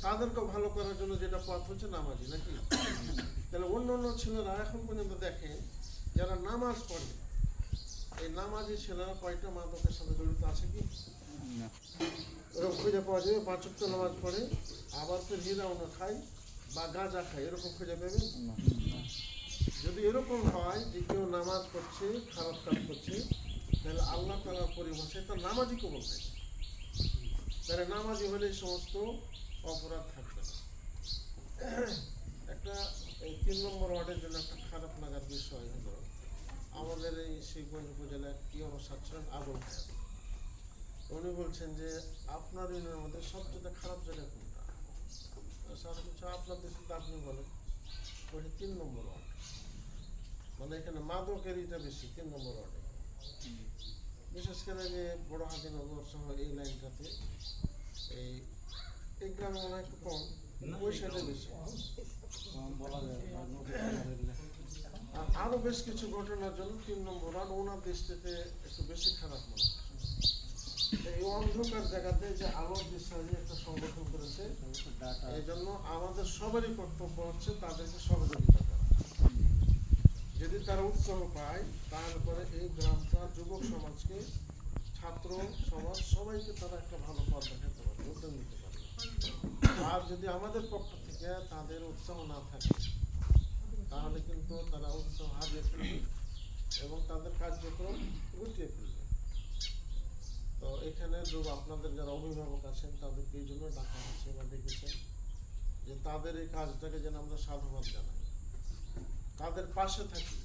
তাদেরকেও ভালো করার জন্য যেটা পথ হচ্ছে নামাজি নাকি? তাহলে অন্য অন্য ছেলেরা এখন পর্যন্ত দেখেন যারা নামাজ পড়ে, এই নামাজি ছেলেরা কয়টা মাদকের সাথে জড়িত আছে কি? এরকম খুঁজে পাওয়া যাবে 5 ওয়াক্ত নামাজ পড়ে আবার ফের হিরাউনা খায় বা গাঁজা খায়, এরকম খুঁজে পাবেন? যদি এরকম হয় যে কেউ নামাজ পড়ছে খারাপ কাজ করছে, তাহলে আল্লাহ তাআলার পরিভাষায় তার নামাজি কবুল হয়। তাহলে নামাজি হলে এই সমস্ত অপরাধ থাকবে না। একটা এই 3 নম্বর ওয়ার্ডের জন্য একটা খারাপ লাগার বিষয় হলো আমাদের এই শিবগঞ্জ উপজেলার পিয়ন সাচ্ছেন আবুল হায়াত। উনি বলছেন যে আপনার ইউনিয়নের মধ্যে সবচেয়ে খারাপ জায়গা কোনটা? সারা কিছু আপনার দেশে আপনি বলেন। ওইটা 3 নম্বর ওয়ার্ড, মানে এখানে মাদকের এটা বেশি 3 নম্বর ওয়ার্ডে, বিশেষ করে যে বড় হাজিনগর সহ এই লাইনটাতে এই গ্রামে মনে হয় একটু কম, ওই সাইডে বেশি। আর আরো বেশ কিছু ঘটনার জন্য 3 নম্বর ওয়ার্ড ওনার দৃষ্টিতে একটু বেশি খারাপ মনে হয়। এই অন্ধকার জায়গাতে যে আলোর বিষয়ে একটা সংগঠন করেছে, এই জন্য আমাদের সবারই কর্তব্য হচ্ছে তাদেরকে সহযোগিতা করা। যদি তারা উৎসাহ পায় তাহলে পরে এই গ্রামটা যুবক সমাজকে, ছাত্র সমাজ সবাইকে তারা একটা ভালো পথ দেখাতে পারবে, উদ্যোগ নিতে পারবে। আর যদি আমাদের পক্ষ থেকে তাদের উৎসাহ না থাকে তাহলে কিন্তু তারা উৎসাহ হারিয়ে ফেলবে এবং তাদের কার্যক্রম গুটিয়ে ফেলবে। তো এখানে আপনাদের যারা অভিভাবক আছেন তাদেরকে এই জন্য ডাকা হচ্ছে বা ডেকেছেন যে তাদের এই কাজটাকে যেন আমরা সাধুবাদ জানাই, তাদের পাশে থাকি।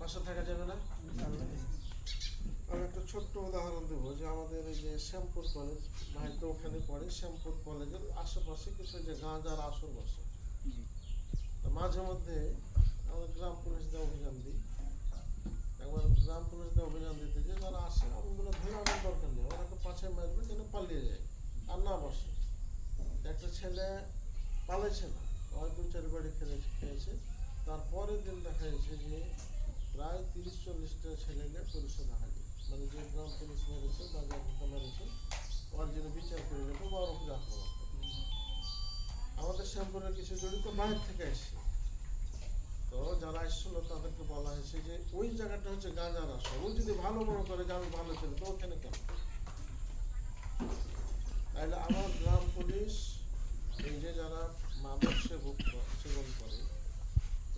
পাশে থাকা যাবে না? আমি একটা ছোট্ট উদাহরণ দেবো যে আমাদের এই যে শ্যামপুর কলেজ, ভাই তো ওখানে পড়ে, শ্যামপুর কলেজের আশেপাশে কিছু যে গাঁজার আসর বসে, মাঝে মধ্যে আমাদের গ্রাম পুলিশদের অভিযান দিই। একবার গ্রাম পুলিশদের অভিযান দিতে যে যারা আসে ওগুলো ধরে আনার দরকার নেই, ওরা পাশে মারবে যেন পালিয়ে যায় আর না বসে। একটা ছেলে পালাইছে না, ওই 2-4 বাড়ি খেয়েছে। তারপরের দিন দেখা যাচ্ছে যে প্রায় 30-40টা ছেলেকে পুলিশে দেখা যায়, মানে যে গ্রাম পুলিশ মেরেছে বা যাকে মেরেছে ওর জন্য বিচার করে যাবো বা ওর উপরে আক্রমণ করবে। আমাদের শ্যামপুরের কিছু জড়িত বাইরে থেকে এসছে, তো যারা এসেছিল তাদেরকে বলা হয়েছে যে ওই জায়গাটা হচ্ছে গাঁজার আসর, ও যদি ভালো মনে করে যে আমি ভালো ছিল তো ওখানে কেন? তাহলে আমার গ্রাম পুলিশ এই যে যারা মাদক সেবন করে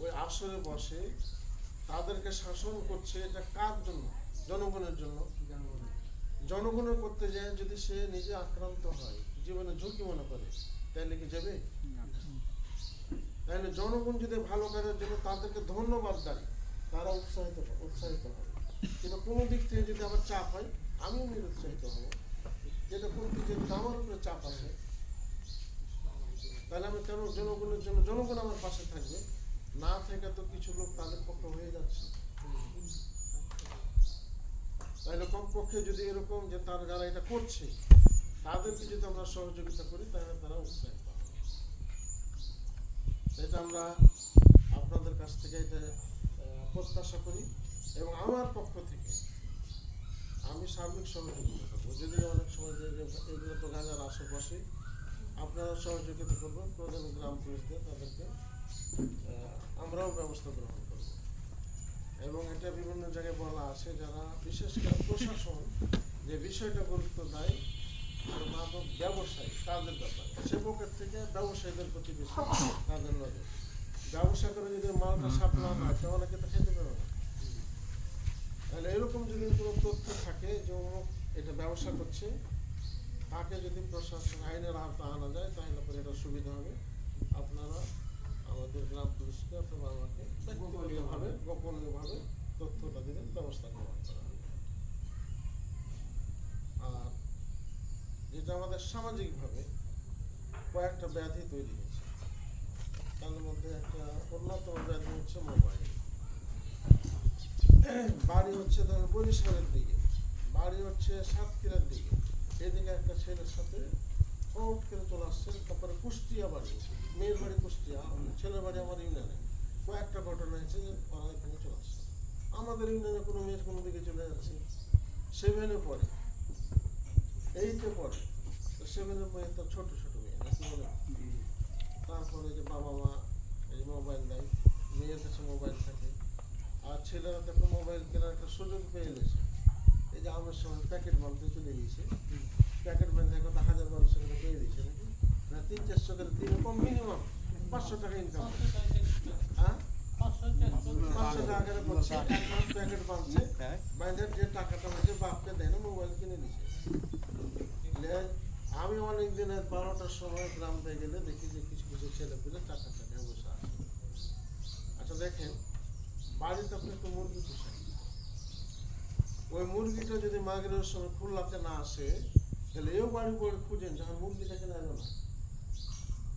ওই আসরে বসে তাদেরকে শাসন করছে, এটা কার জন্য? জনগণের জন্য। জনগণের করতে যায় যদি সে নিজে আক্রান্ত হয়, জীবনে ঝুঁকি মনে করে, তাহলে কি যাবে? তাহলে জনগণ যদি ভালো কাজের জন্য তাদেরকে ধন্যবাদ দেয় তারা উৎসাহিত হবে। কিন্তু কোনো দিক থেকে যদি আবার চাপ হয় আমিও নিরুৎসাহিত হব, যেটা করতে যদি আমার উপরে চাপ আসে তাহলে আমি কেন জনগণের জন্য, জনগণ আমার পাশে থাকবে না থেকে তো কিছু লোক তাদের পক্ষে হয়ে যাচ্ছে। তাহলে কমপক্ষে যদি এরকম যে তার যারা এটা করছে তাদেরকে যদি আমরা সহযোগিতা করি তাহলে তারা উৎসাহিত হবে। এটা আমরা আপনাদের কাছ থেকে এটা প্রত্যাশা করি এবং আমার পক্ষ থেকে আমি সার্বিক সহযোগিতা করবো। যদি অনেক সময় যে এগুলো তো গাঁজার আশেপাশে আপনারা সহযোগিতা করবেন, প্রধান গ্রাম পুলিশদের তাদেরকে আমরাও ব্যবস্থা গ্রহণ করব। এবং এটা বিভিন্ন জায়গায় বলা আছে যারা বিশেষ করে প্রশাসন যে বিষয়টা গুরুত্ব দেয় আর মাদক ব্যবসায়ী কাজের ব্যাপারে সেবকের থেকে ব্যবসায়ীদের প্রতি বেশি তাদের নজর। ব্যবসা করে যদি মালটা সাপ্লাই হয় তাহলে অনেকে তো খেতে পারবে না। তাহলে এরকম যদি কোনো তথ্য থাকে যে এটা ব্যবসা করছে তাকে যদি প্রশাসন আইনের আওতায় আনা যায় তাহলে পরে এটা সুবিধা হবে। আপনারা আমাদের গ্রাম পুলিশকে অথবা আমাকে ব্যক্তিগতভাবে গোপনীয়ভাবে তথ্যটা দিলে ব্যবস্থা গ্রহণ করা হবে। আর যেটা আমাদের সামাজিকভাবে কয়েকটা ব্যাধি তৈরি হয়েছে, তার মধ্যে একটা অন্যতম ব্যাধি হচ্ছে মোবাইল। বাড়ি হচ্ছে ধরো বরিশালের দিকে, বাড়ি হচ্ছে সাতক্ষীরার দিকে, এদিকে একটা ছেলের সাথে ফট করে চলে আসছে, তারপরে কুষ্টিয়া বাড়ি, মেয়ের বাড়ি কুষ্টিয়া, ছেলের বাড়ি আমার ইউনিয়নে। কয়েকটা ঘটনা হয়েছে যে ওরা এখানে চলে আসছে। আমাদের ইউনিয়নে কোনো মেয়ে কোনো দিকে চলে যাচ্ছে, 7-এ পড়ে, 8-এ পড়ে, 7-এর মেয়ে তার ছোট ছোট মেয়ে নাকি বলে? তারপরে যে বাবা মা এই মোবাইল দেয়, মেয়ের কাছে মোবাইল থাকে, আর ছেলেরা তো একটা মোবাইল কেনার একটা সুযোগ পেয়ে গেছে। এই যে আমার সময় প্যাকেট বানতে চলে গিয়েছে, প্যাকেট বানতে এখন 1000-1200 করে পেয়ে দিয়েছে নাকি না, 300-400 করে দিনে কম মিনিমাম 500 টাকা ইনকাম। হ্যাঁ, 500 টাকা করে করছে, এক মাস প্যাকেট বানছে, বাইরের যে টাকাটা হয়েছে বাপকে দেয় না, মোবাইল কিনে দিচ্ছে। আমি অনেক দিন 12টার সময় গ্রাম থেকে গেলে দেখি যে কিছু কিছু ছেলে পেলে টাকা টাকা বসে আছে। আচ্ছা দেখেন, বাড়িতে আপনি একটা মুরগি পোষেন, ওই মুরগিটা যদি মাগরের সময় খুলনাতে না আসে, তাহলে এও বাড়ি করে খুঁজেন যখন মুরগিটাকে না এলো না,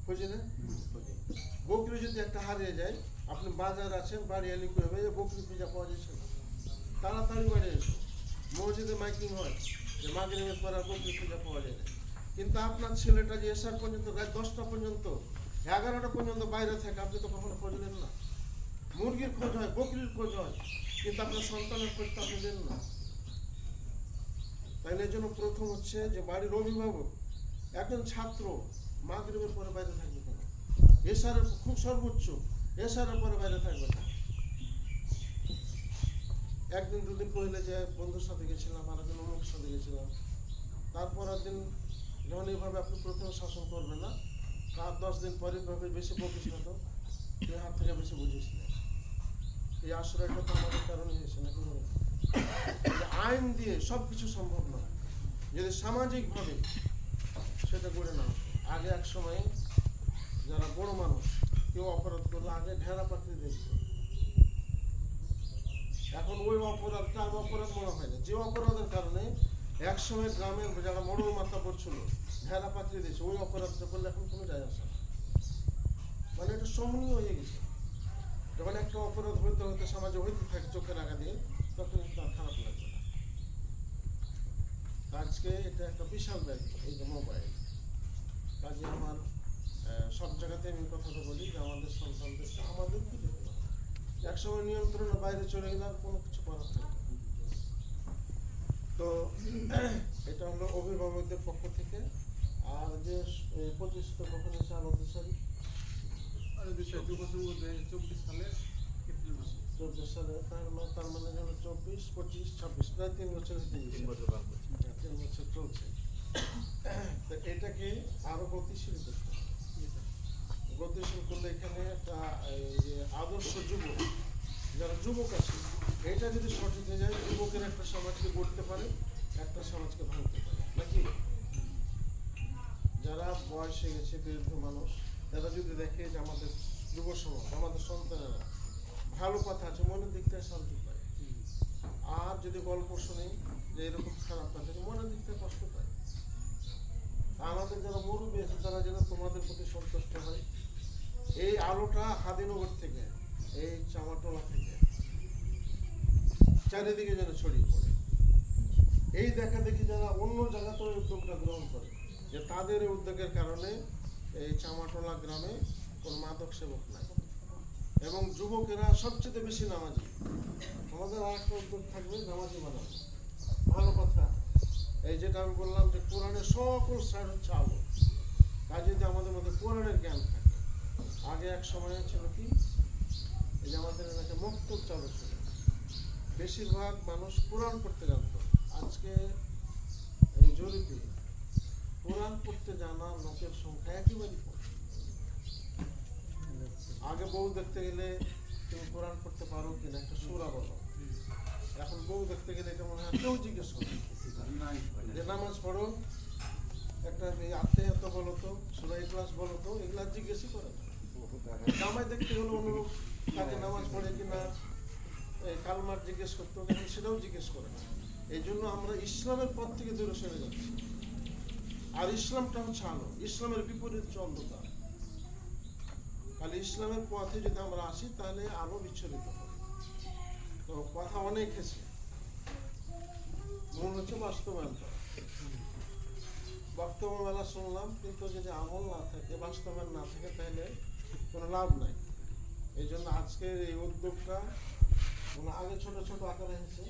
খুঁজে না? বকরি যদি একটা হারিয়ে যায়, আপনি বাজার আছেন, বাড়ি এলে কি হবে, বকরি খুঁজে পাওয়া যাচ্ছে না, তাড়াতাড়ি বাড়ি এসো। মসজিদে মাইকিং হয় যে মাগরিবের পর আর বকরি খুঁজে পাওয়া যায় না, কিন্তু আপনার ছেলেটা যে এসার পর্যন্ত, রাত 10টা পর্যন্ত, 11টা পর্যন্ত বাইরে থাকে, আপনি তো কখনো খোঁজ নেন না। মুরগির খোঁজ হয়, বকরির খোঁজ হয়, কিন্তু আপনার সন্তানের খোঁজ তো আপনি দেন না। তাই এর জন্য প্রথম হচ্ছে যে বাড়ির অভিভাবক, একজন ছাত্র মাগরিবের পরে বাইরে থাকবে কেন? এসারের খুব সর্বোচ্চ, এসারের পরে বাইরে থাকবে না। একদিন দুদিন পहिले যে বন্ধুর সাথে গেছিলাম, আর একদিন অমুকের সাথে গেছিলাম, তারপর একদিন যখন এইভাবে আপনি প্রথমে শাসন করবেন না, তার 10 দিন পরে ভাবে বেশি বকিস না, তো তুই হাত থেকে বেশি বুঝিস না। এই আশ্রয়টা তো আমাদের কারণে হয়েছে নাকি বলে? আইন দিয়ে সব কিছু সম্ভব নয়, যদি সামাজিকভাবে সেটা গড়ে না। আগে এক সময় যারা বড় মানুষ কেউ অপরাধ করলে আগে ঢেরা পাকড়ি দেখত, এখন ওই অপরাধটা আর অপরাধ মনে হয় না। যে অপরাধের কারণে একসময় গ্রামের যারা মোড়ল মাথা করছিল ঢেরা পাকড়ি দিয়েছে, ওই অপরাধটা করলে এখন কোনো যায় আসে না। মানে এটা সমনীয় হয়ে গেছে। যখন একটা অপরাধ হইতে হইতে সমাজে হইতে থাকে চোখের আগা দিয়ে, তখন তার খারাপ লাগবে না। আজকে এটা একটা বিশাল ব্যাধি, এই যে মোবাইল। কাজে আমার সব জায়গাতে আমি কথাটা বলি যে আমাদের সন্তানদেরকে আমাদের কি দেখতে হবে। একসময় নিয়ন্ত্রণের বাইরে চলে গেলে আর কোনো কিছু করার থাকবে না। তো এটা হলো অভিভাবকদের পক্ষ থেকে। আর যে 25 কখন এসে আলোচনা সারি 24 সালে এপ্রিল মাসে, 24 সালে, তার মানে হলো 24, 25, 26, প্রায় 3 বছর হতে গেছে। 3 বছর পার করছে। 3 বছর চলছে। তো এটাকে আরো গতিশীল করতে হবে। গতিশীল করলে এখানে একটা এই যে আদর্শ যুবক, যারা যুবক আছে, এটা যদি সঠিক হয়ে যায়, যুবকের একটা সমাজকে গড়তে পারে, একটা সমাজকে ভাঙতে পারে নাকি? যারা বয়স হয়ে গেছে, বৃদ্ধ মানুষ, তারা যদি দেখে যে আমাদের যুব সমাজ, আমাদের সন্তানেরা ভালো কথা আছে, মনের দিক থেকে শান্তি পায়। আর যদি গল্প শুনে যে এরকম খারাপ কথা আছে, মনের দিক থেকে কষ্ট পায়। আমাদের যারা মুরব্বী আছে তারা যেন তোমাদের প্রতি সন্তুষ্ট হয়। এই আলোটা হাদিনগর থেকে, এই চামাটোলা থেকে চারিদিকে যেন ছড়িয়ে পড়ে। এই দেখা দেখি যারা অন্য জায়গাতে উদ্যোগটা গ্রহণ করে, যে তাদের এই উদ্যোগের কারণে এই চামাটোলা গ্রামে কোন মাদক সেবক নাই, এবং যুবকেরা সবচেয়ে বেশি নামাজি। আমাদের আর একটা উদ্যোগ থাকবে, নামাজি বানানো। ভালো কথা, এই যেটা আমি বললাম যে কোরআনের সকল সাইড হচ্ছে আলো। তাই যদি আমাদের মধ্যে কোরআনের জ্ঞান থাকে। আগে এক সময় ছিল কি, এই যে আমাদের এলাকায় মক্তব চালু ছিল, বেশিরভাগ মানুষ কোরআন পড়তে জানত। আজকে এই জরিপে কোরআন পড়তে জানা লোকের সংখ্যা একেবারেই কম। আগে বউ দেখতে গেলে তুমি কোরআন পড়তে পারো কিনা একটা সূরা বলো, এখন বউ দেখতে গেলে এটা মনে হয় কেউ জিজ্ঞেস করে যে নামাজ পড়ো, একটা আত্মীয়তা বলো তো, সূরা ইখলাস বলো তো, এগুলা জিজ্ঞেসই করে না। জামাই দেখতে হলো অনুরূপ, তাকে নামাজ পড়ে কিনা কালমার জিজ্ঞেস করতে হবে, সেটাও জিজ্ঞেস করে না। এই জন্য আমরা ইসলামের পথ থেকে দূরে সরে যাচ্ছি। আর ইসলামটা হচ্ছে আলো, ইসলামের বিপরীত হচ্ছে অন্ধকার। তাহলে ইসলামের পথে যদি আমরা আসি তাহলে আলো বিচ্ছরিত হবে। তো কথা অনেক হয়েছে, মূল হচ্ছে বাস্তবায়ন করা। বক্তব্য মেলা শুনলাম, কিন্তু যদি আমল না থাকে, বাস্তবায়ন না থাকে, তাহলে কোনো লাভ নাই। এই জন্য আজকের এই উদ্যোগটা আগে ছোট ছোট আকারে হয়েছে,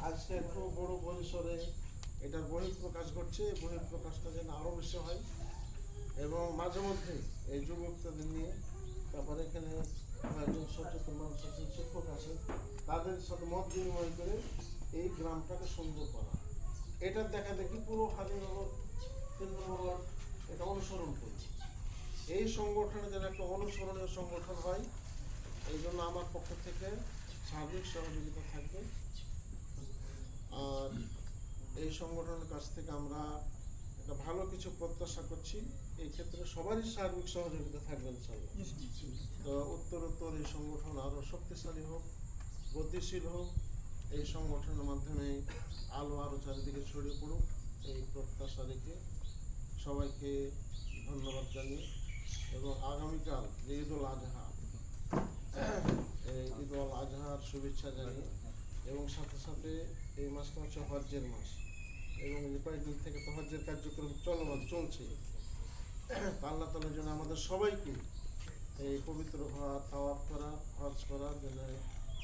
আজকে একটু বড় পরিসরে এটার বহিঃপ্রকাশ ঘটছে। এই বহিঃপ্রকাশটা যেন আরো বেশি হয়, এবং মাঝে মধ্যে এই যুবকদের নিয়ে তারপরে এখানে কয়েকজন সচেতন মানুষ আছেন, শিক্ষক আছেন, তাদের সাথে মত বিনিময় করে এই গ্রামটাকে সুন্দর করা। এটার দেখা দেখি পুরো হাজিনগর 3 নম্বর ওয়ার্ড এটা অনুসরণ করি। এই সংগঠনে যেন একটা অনুসরণীয় সংগঠন হয়, এই জন্য আমার পক্ষ থেকে সার্বিক সহযোগিতা থাকবে। আর এই সংগঠনের কাছ থেকে আমরা একটা ভালো কিছু প্রত্যাশা করছি। এই ক্ষেত্রে সবারই সার্বিক সহযোগিতা থাকবে ইনশাআল্লাহ। তো উত্তরোত্তর এই সংগঠন আরও শক্তিশালী হোক, গতিশীল হোক, এই সংগঠনের মাধ্যমে আলো আরও চারিদিকে ছড়িয়ে পড়ুক, এই প্রত্যাশা রেখে সবাইকে ধন্যবাদ জানিয়ে এবং আগামীকাল যে ঈদুল আজহা, এই ঈদুল আজহার শুভেচ্ছা জানিয়ে এবং সাথে সাথে এই মাসটা হচ্ছে হজ্জের মাস এবং যে কয়েকদিন থেকে তো হজ্জের কার্যক্রম চলছে। আল্লাহ তাআলা যেন আমাদের সবাইকে এই পবিত্র তাওয়াফ করা, হজ করার জন্য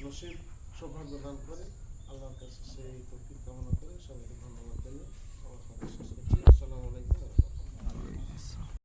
নসিব সৌভাগ্য দান করে, আল্লাহর কাছে সেই তৌফিক কামনা করে সবাই